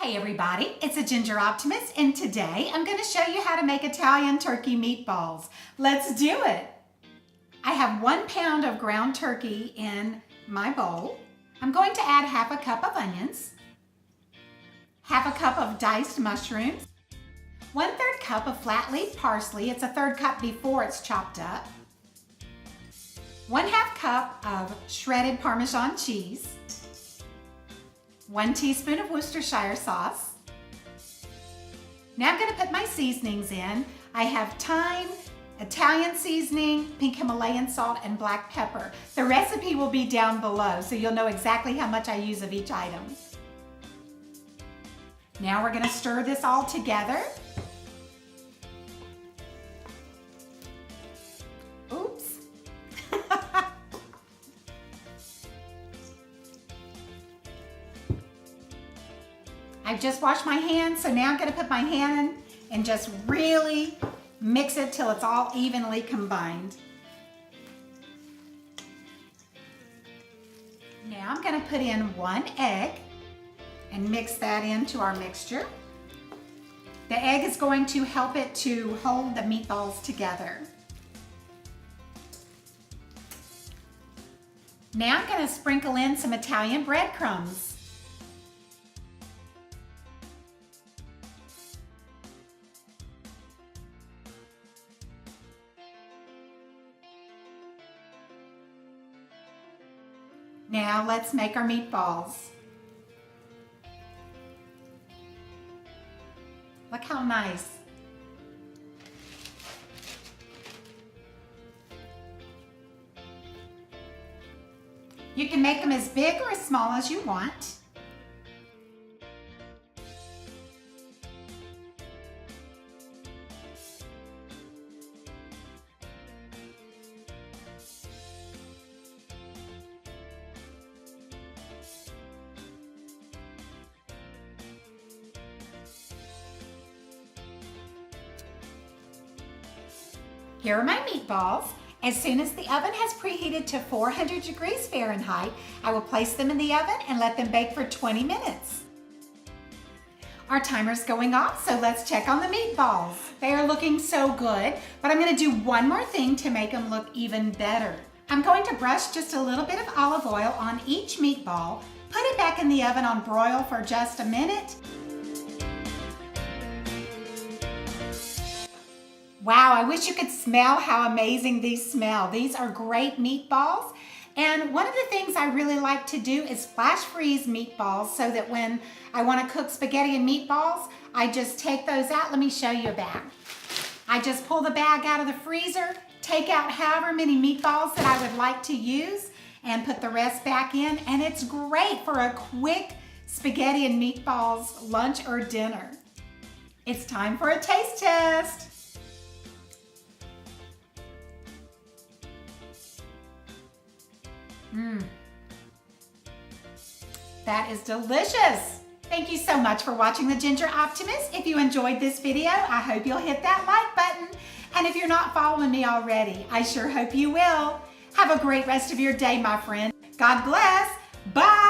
Hey everybody, it's a Ginger Optimist, and today I'm going to show you how to make Italian turkey meatballs. Let's do it! I have 1 pound of ground turkey in my bowl. I'm going to add half a cup of onions, half a cup of diced mushrooms, 1/3 cup of flat leaf parsley. It's a 1/3 cup before it's chopped up, 1/2 cup of shredded Parmesan cheese, 1 teaspoon of Worcestershire sauce. Now I'm going to put my seasonings in. I have thyme, Italian seasoning, pink Himalayan salt, and black pepper. The recipe will be down below, so you'll know exactly how much I use of each item. Now we're going to stir this all together. Oops. I've just washed my hands, so now I'm going to put my hand in and just really mix it till it's all evenly combined. Now I'm going to put in 1 egg and mix that into our mixture. The egg is going to help it to hold the meatballs together. Now I'm going to sprinkle in some Italian breadcrumbs. Now let's make our meatballs. Look how nice. You can make them as big or as small as you want. Here are my meatballs. As soon as the oven has preheated to 400 degrees Fahrenheit, I will place them in the oven and let them bake for 20 minutes. Our timer's going off, so let's check on the meatballs. They are looking so good, but I'm going to do one more thing to make them look even better. I'm going to brush just a little bit of olive oil on each meatball, put it back in the oven on broil for just a minute. Wow, I wish you could smell how amazing these smell. These are great meatballs. And one of the things I really like to do is flash freeze meatballs so that when I want to cook spaghetti and meatballs, I just take those out. Let me show you a bag. I just pull the bag out of the freezer, take out however many meatballs that I would like to use, and put the rest back in. And it's great for a quick spaghetti and meatballs lunch or dinner. It's time for a taste test. That is delicious. Thank you so much for watching the Ginger Optimist. If you enjoyed this video, I hope you'll hit that like button. And if you're not following me already, I sure hope you will. Have a great rest of your day, my friend. God bless. Bye.